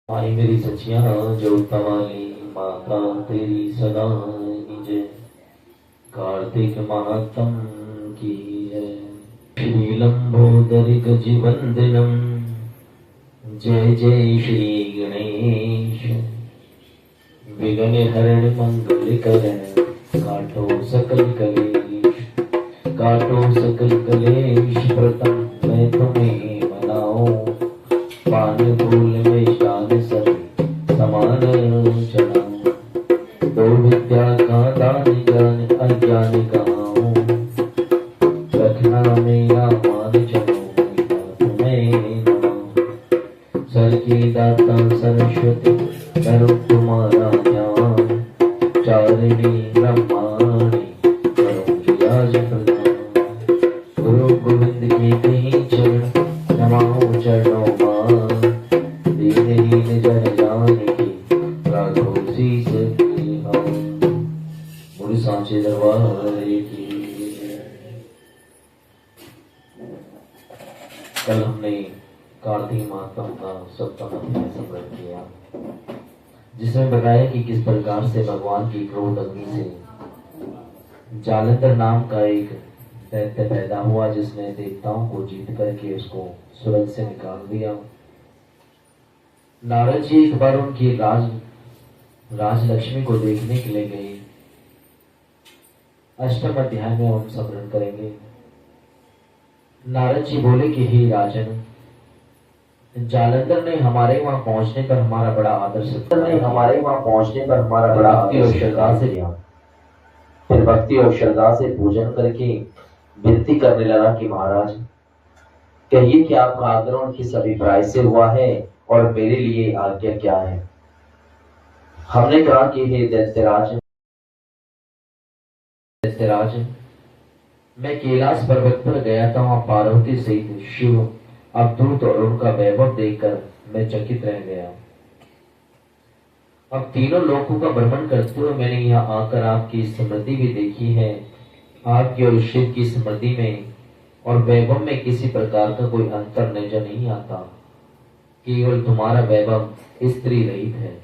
आई मेरी सचिया जो तवाली माता तेरी सदा निज कार्तिक मातम की जय। श्री लंबोदरी गजवंदनम जय जय श्री गणेश। विघ्न हरण मंगल करण काटो सकल कलेश। काटो सकल कलेश प्रथम मैं तुम्हें मनाऊं। पान फूल में शान सभी समान चढ़ाऊं। दो विद्या का दान ज्ञान अज्ञान गाऊं। रखना मेरा मान चलो तुम्हें नमाऊं। सर की दाता सरस्वती करो तुम्हारा ज्ञान। चारिणी ब्रह्माणी करो जियाज प्रदान। गुरु गोविंद की कहीं चरण नमाओ चरणों सांचे दरबार की। कल हमने कार्तिक मातम का सप्तम अध्याय स्मरण किया, जिसमें बताया कि किस प्रकार से भगवान की क्रोध अग्नि से जालंधर नाम का एक दैत्य पैदा हुआ, जिसने देवताओं को जीत करके उसको स्वर्ग से निकाल दिया। नारद जी एक बार उनकी राजलक्ष्मी को देखने के लिए गए। अष्टम अध्याय में हम स्मरण करेंगे। नारद जी बोले कि हे राजन, जालंधर ने हमारे वहां पहुंचने पर हमारा बड़ा आदर सत्कार, हमारे वहां पहुंचने पर हमारा बड़ा भक्ति और श्रद्धा से लिया। फिर भक्ति और श्रद्धा से पूजन करके विनती करने लगा कि महाराज कहिए कि आपका आग्रह किस अभिप्राय से हुआ है और मेरे लिए आज्ञा क्या है। हमने कहा कि हे दैत्यराज, मैं कैलाश पर्वत पर गया था। वहां पार्वती सहित शिव अवधूत और उनका वैभव देखकर मैं चकित रह गया। अब तीनों लोकों का भ्रमण करते हुए मैंने यहाँ आकर आपकी समृद्धि भी देखी है। आपकी और शिव की समृद्धि में और वैभव में किसी प्रकार का कोई अंतर नजर नहीं आता। केवल तुम्हारा वैभव स्त्री रहित है।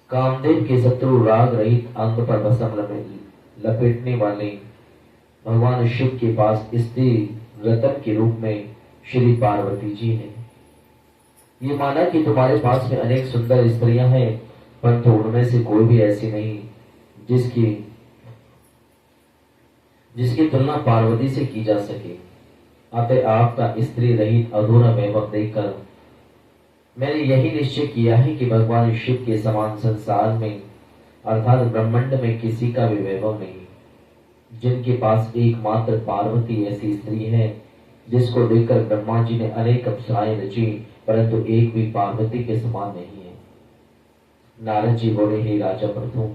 कामदेव के शत्रु राग रहित अंग पर भस्म लपेटने वाले भगवान शिव के पास स्त्री रतन के रूप में श्री पार्वती जी हैं। ये माना कि तुम्हारे पास में अनेक सुंदर स्त्रियां हैं, परंतु उनमें से कोई भी ऐसी नहीं जिसकी तुलना पार्वती से की जा सके। अतः आपका स्त्री रहित अधूरा वैभव देखकर मैंने यही निश्चय किया है कि भगवान शिव के समान संसार में अर्थात ब्रह्मांड में किसी का भी वैभव नहीं। जिनके पास एकमात्र पार्वती ऐसी स्त्री है जिसको देखकर ब्रह्मा जी ने अनेक अप्सराएं रची, परंतु एक भी पार्वती के समान नहीं है। नारद जी बोले, हे राजा प्रथु,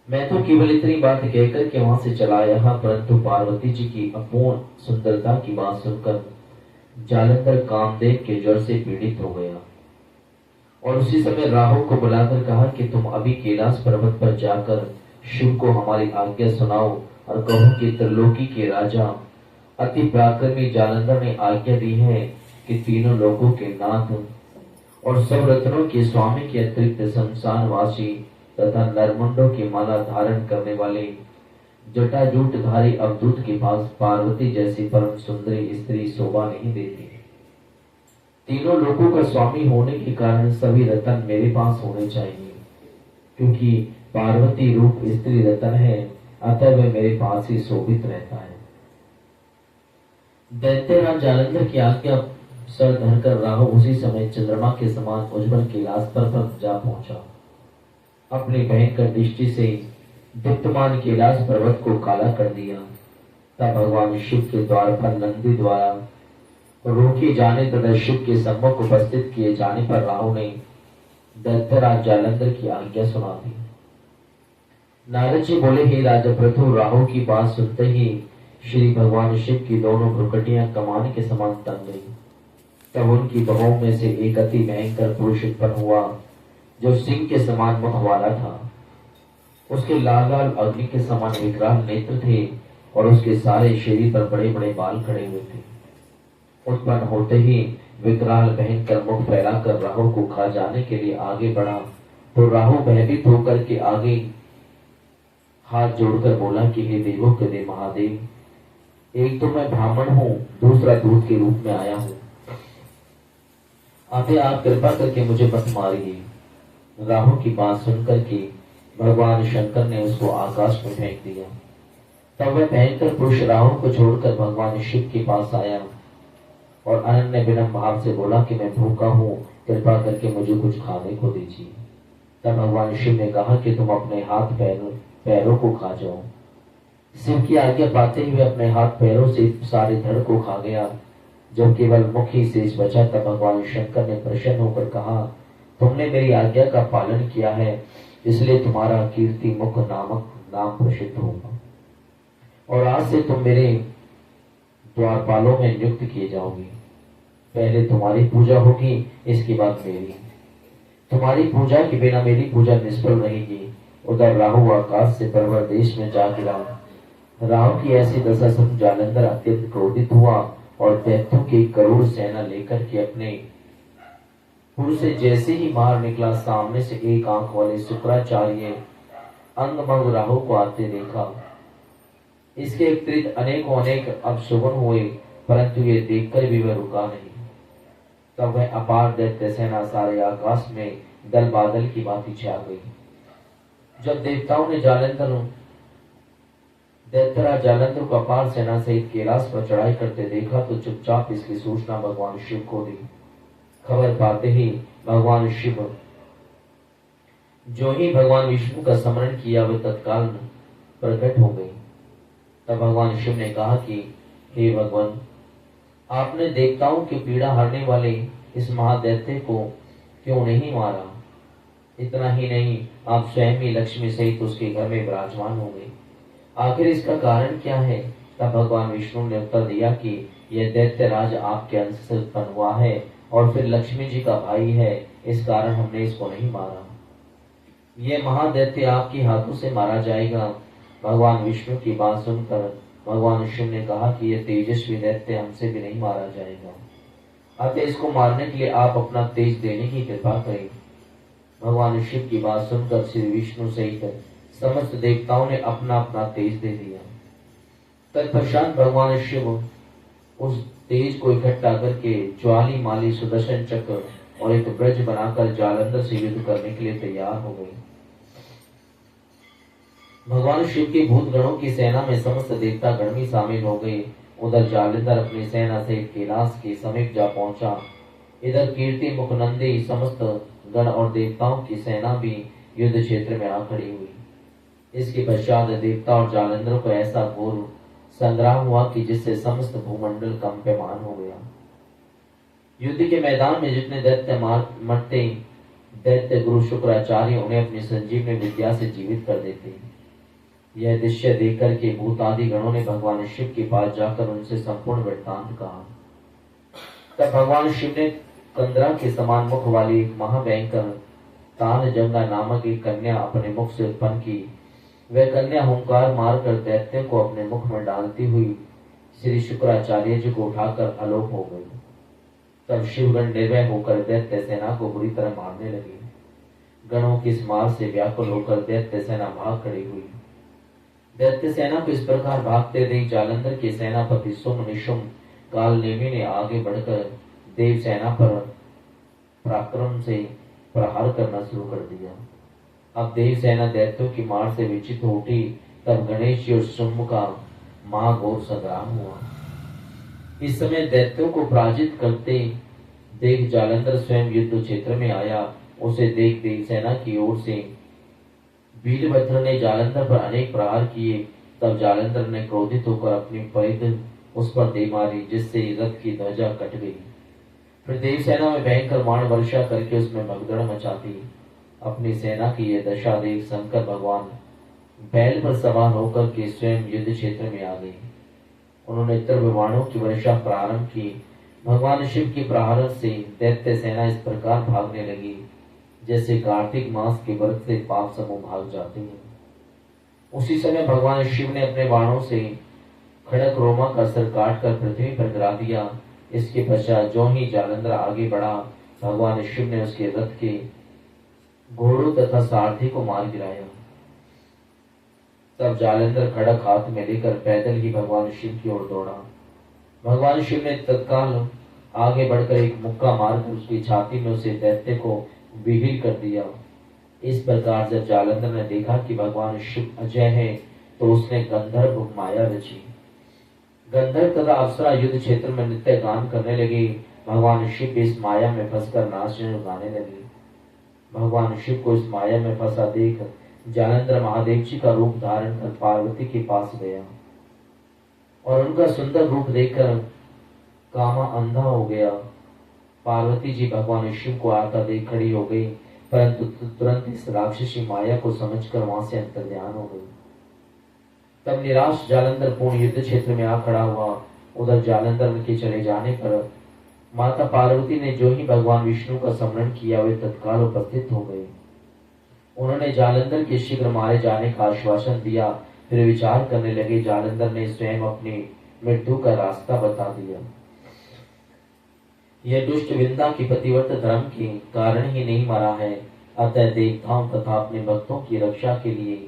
मैं तो केवल इतनी बात कहकर के वहां से चला आया, परंतु पार्वती जी की अपूर्ण सुंदरता की बात सुनकर जालंधर कामदेव के ज्वर से पीड़ित हो गया और उसी समय राहु को बुलाकर कहा कि तुम अभी कैलाश पर्वत पर जाकर शिव को हमारी आज्ञा सुनाओ और कहो कि त्रिलोकी के राजा अति पराक्रमी जालंधर ने आज्ञा दी है कि तीनों लोगों के नाथ और सब रत्नों के स्वामी के अतिरिक्त संसारवासी तथा नरमुंडों की माला धारण करने वाले जटाजूटधारी अवधूत के पास पार्वती जैसी परम सुंदरी स्त्री शोभा नहीं देती। तीनों लोगों का स्वामी होने के कारण सभी रतन मेरे पास होने चाहिए, क्योंकि पार्वती रूप स्त्री रतन है, अतः वह मेरे पास ही शोभित रहता है। दैत्यराज जालंधर की आज्ञा सर धरकर राहु उसी समय चंद्रमा के समान उज्ज्वल कैलाश पर जा पहुंचा। अपनी भयंकर दृष्टि से दीप्तमान कैलाश पर्वत को काला कर दिया। तब भगवान शिव के द्वार पर नंदी द्वारा रोके जाने तथा शिव के सम्मुख उपस्थित किए जाने पर राहु ने दैत्यराज जालंधर की आज्ञा सुना दी। नारद जी बोले, हे राजा प्रथु, राहु की बात सुनते ही श्री भगवान शिव की दोनों भ्रुकटियां कमान के समान तन गई। तब उनकी बहों में से एक अति भयंकर पुरुष उत्पन्न हुआ, जो सिंह के समान मुख वाला था। उसके लाल लाल अग्नि के समान विकराल नेत्र थे और उसके सारे शरीर पर बड़े बड़े बाल खड़े हुए थे। उत्पन्न होते ही विकराल पहनकर मुख फैलाकर राहु को खा जाने के लिए आगे बढ़ा तो राहु भयभीत होकर के आगे हाथ जोड़कर बोला कि हे देवों के देव महादेव, एक तो मैं ब्राह्मण हूं, दूसरा दूध के रूप में आया हूं, अतः आप कृपा करके मुझे मत मारिए। राहु की बात सुनकर के भगवान शंकर ने उसको आकाश में फेंक दिया। तब वह भयंकर पुरुष राहु को छोड़कर भगवान शिव के पास आया और अनन्य विनम्र भाव से बोला कि मैं भूखा हूं, कृपा करके मुझे कुछ खाने को दीजिए। तब भगवान शिव ने कहा कि तुम अपने हाथ पैरों को खा जाओ। शिव की आज्ञा पाते हुए अपने हाथ पैरों से सारे धड़ को खा गया। जब केवल मुख ही शेष बचा तब भगवान शंकर ने प्रसन्न होकर कहा, तुमने मेरी आज्ञा का पालन किया है, इसलिए तुम्हारा कीर्ति मुख नामक नाम प्रसिद्ध होगा और आज से तुम मेरे द्वारपालों में नियुक्त किए जाओगे। पहले तुम्हारी पूजा होगी, इसके बाद मेरी। तुम्हारी पूजा के बिना मेरी पूजा निष्फल रहेगी। उधर राहु आकाश से परवर देश में जा गिरा। राहु की ऐसी दशा सुन जालंधर अत्यंत क्रोधित हुआ और दैत्यों की करोड़ सेना लेकर के अपने पुरुष से जैसे ही बाहर निकला, सामने से एक आंख वाले शुक्राचार्य अंगभंग राहु को आते देखा। इसके अतिरिक्त अनेक अपशुभन हुए, परंतु ये देखकर भी वह रुका नहीं। तब वह अपार दैत्य सेना सारे आकाश में दल बादल की भांति छा गई। जब देवताओं ने जालंधर को अपार सेना सहित कैलाश पर चढ़ाई करते देखा तो चुपचाप इसकी सूचना भगवान शिव को दी। खबर पाते ही भगवान शिव जो ही भगवान विष्णु का स्मरण किया वे तत्काल प्रकट हो गई। तब भगवान शिव ने कहा कि हे भगवान, आपने देवताओं की पीड़ा हरने वाले इस महादैत्य को क्यों नहीं मारा? इतना ही नहीं, आप स्वयं ही लक्ष्मी सहित उसके घर में विराजमान हो गए। आखिर इसका कारण क्या है? तब भगवान विष्णु ने उत्तर दिया कि यह दैत्य राज आपके अंश से उत्पन्न हुआ है और फिर लक्ष्मी जी का भाई है, इस कारण हमने इसको नहीं मारा। यह महादैत्य आपके हाथों से मारा जाएगा। भगवान विष्णु की बात सुनकर भगवान शिव ने कहा कि यह तेजस्वी दैत्य हमसे भी नहीं मारा जाएगा, अतः इसको मारने के लिए आप अपना तेज देने की कृपा करें। भगवान शिव की बात सुनकर श्री विष्णु सहित समस्त देवताओं ने अपना अपना तेज दे दिया। तत्पश्चात भगवान शिव उस तेज को इकट्ठा करके ज्वाली माली सुदर्शन चक्र और एक ब्रज बनाकर जालंधर से युद्ध करने के लिए तैयार हो गए। भगवान शिव के भूत गणों की सेना में समस्त देवता गण भी शामिल हो गए। उधर जालंधर अपनी सेना सहित कैलाश के समीप जा पहुंचा। इधर कीर्ति मुख नंदी समस्त गण और देवताओं की सेना भी युद्ध क्षेत्र में आ खड़ी हुई। इसके पश्चात देवता और जालंधर को ऐसा घोर संग्राम हुआ कि जिससे समस्त भूमंडल कंपमान हो गया। युद्ध के मैदान में जितने दैत्य मरते, दैत्य गुरु शुक्राचार्य उन्हें अपनी संजीवनी विद्या से जीवित कर देते। यह दृश्य देखकर के भूतादि गणों ने भगवान शिव के पास जाकर उनसे संपूर्ण वृत्तांत कहा। तब भगवान शिव ने कंदरा के समान मुख वाली एक महाभयंकर तानजंगा नामक एक कन्या अपने मुख से उत्पन्न की। वह कन्या हुंकार मारकर दैत्य को अपने मुख में डालती हुई श्री शुक्राचार्य जी को उठाकर अलोप हो गई। तब शिवगण निर्भय होकर दैत्य सेना को बुरी तरह मारने लगे। गणों की इस मार से व्याकुल होकर दैत्य सेना भाग खड़ी हुई। दैत्य सेना को इस प्रकार भागते देख जालंधर के सेनापति सुम निशुम कालनेमी ने आगे बढ़कर देव सेना पर पराक्रम से प्रहार करना शुरू कर दिया। अब देव सेना दैत्यों की मार से विचित हो उठी। तब गणेश और शुम्भ का महाघोर संग्राम हुआ। इस समय दैत्यों को पराजित करते देख जालंधर स्वयं युद्ध क्षेत्र में आया। उसे देख देव सेना की ओर से वीरभद्र ने जालंधर पर अनेक प्रहार किए। तब जालंधर ने क्रोधित होकर अपनी परिध उस पर दे मारी, जिससे रथ की ध्वजा कट गई। फिर देव सेना में भयंकर बाण वर्षा करके उसमें भगदड़ मचाती। अपनी सेना की यह दशा देख शंकर भगवान बैल पर सवार होकर के स्वयं युद्ध क्षेत्र में आ गए। उन्होंने तीव्र बाणों की वर्षा प्रारंभ की। भगवान शिव की प्रहार से दैत्य सेना इस प्रकार भागने लगी जैसे कार्तिक मास के व्रत से पाप समूह भाग जाते हैं। उसी समय भगवान शिव ने अपने बाणों से खड़क रोमा का सर काट कर पृथ्वी पर गिरा दिया। इसके पश्चात जो ही जालंधर आगे बढ़ा, भगवान शिव ने उसके रथ के घोड़ों तथा सारथी को मार गिराया। तब जालंधर खड़क हाथ में लेकर पैदल ही भगवान शिव की ओर दौड़ा। भगवान शिव ने तत्काल आगे बढ़कर एक मुक्का मारकर उसकी छाती में उसे दैत्य को विहीन कर दिया। इस प्रकार जब जालंधर ने देखा कि भगवान शिव अजय है, तो उसने गंधर्व माया रची। गंधर्व तथा अप्सरा युद्ध क्षेत्र में नृत्य गान करने लगे। भगवान शिव इस माया में फंसकर नाचने और गाने लगे। भगवान शिव को इस माया में फंसा देख जालंधर महादेव जी का रूप धारण कर पार्वती के पास गया और उनका सुंदर रूप देखकर कामा अंधा हो गया। पार्वती जी भगवान शिव को आता देख खड़ी हो गई, परंतु तुरंत इस राक्षसी माया को समझकर वहां से अंतर्ध्यान हो गई। तब निराश जालंधर पूर्ण युद्ध क्षेत्र में आ खड़ा हुआ। उधर जालंधर के चले जाने पर माता पार्वती ने जो ही भगवान विष्णु का स्मरण किया, वे तत्काल उपस्थित हो गए। उन्होंने जालंधर के शीघ्र मारे जाने का आश्वासन दिया। फिर विचार करने लगे। जालंधर ने स्वयं अपनी मृत्यु का रास्ता बता दिया। यह दुष्ट विंदा की पतिव्रत धर्म के कारण ही नहीं मरा है, अतः देवताओं तथा अपने भक्तों की रक्षा के लिए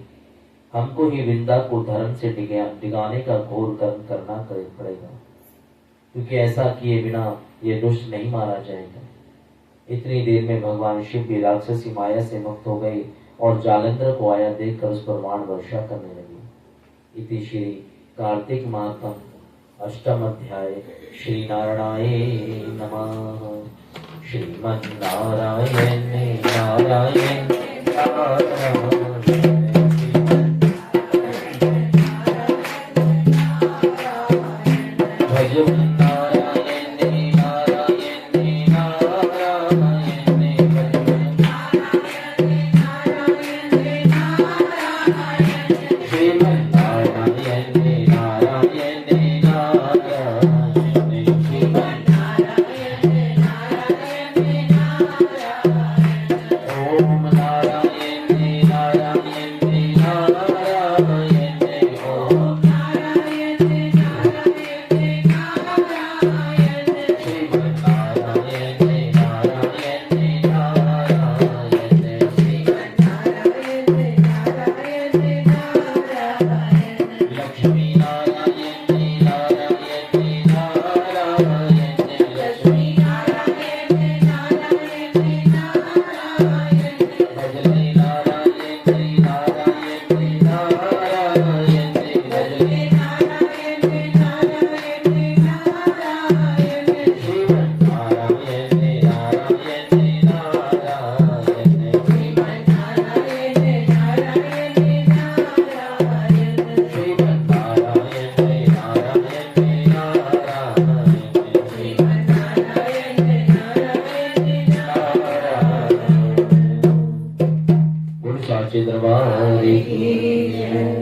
हमको ही विंदा को धर्म से डिगाने का घोर कर्म करना पड़ेगा, क्योंकि ऐसा किए बिना यह दुष्ट नहीं मारा जाएगा। इतनी देर में भगवान शिव भी राक्षसी माया से मुक्त हो गए और जालंधर को आया देखकर उस पर बाण वर्षा करने लगे। इति श्री कार्तिक महात्म अष्टम अध्याय। श्री नारायणाय नमः। श्रीमन्नारायण नारायण नारायण। दरबार की